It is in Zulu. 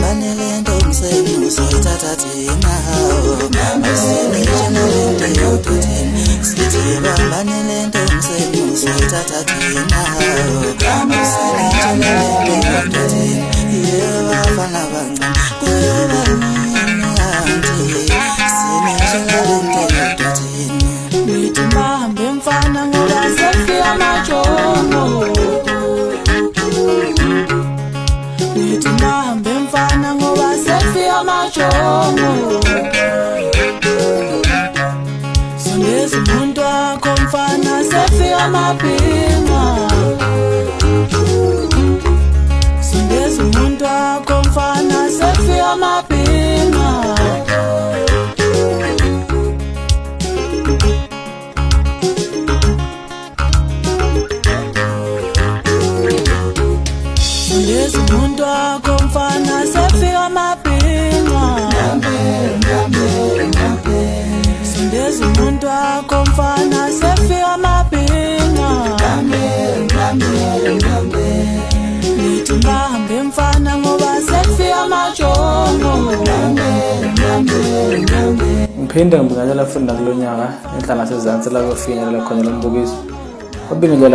bambanele ntomseni usoyithatha thina asinejana yokuthini sithi bambanele ntomseni usoyithatha thina asinejana yokuthini yebafana bancane kuyoba nini anti sinejana yokuthini nithi mahambe mfana ngoba sefika amajongo nithi mahambe mfana ngoba sefika amajongo sondeza umuntu wakho mfana sefika amabhinqa sondeza umuntu wakho mfana sefika amabhinqa sondeza umuntu wakho mfana sefika amabhinqa sondeza umuntu wakho mfana sefika amabhinqa nithi mahambe mfana ngoba sefika amajongo Ngiphinde ngibingelela futhi nakulo nyaka enhlanga sezantsi la kuyofinyelela khona lo mbukiso. Obingelela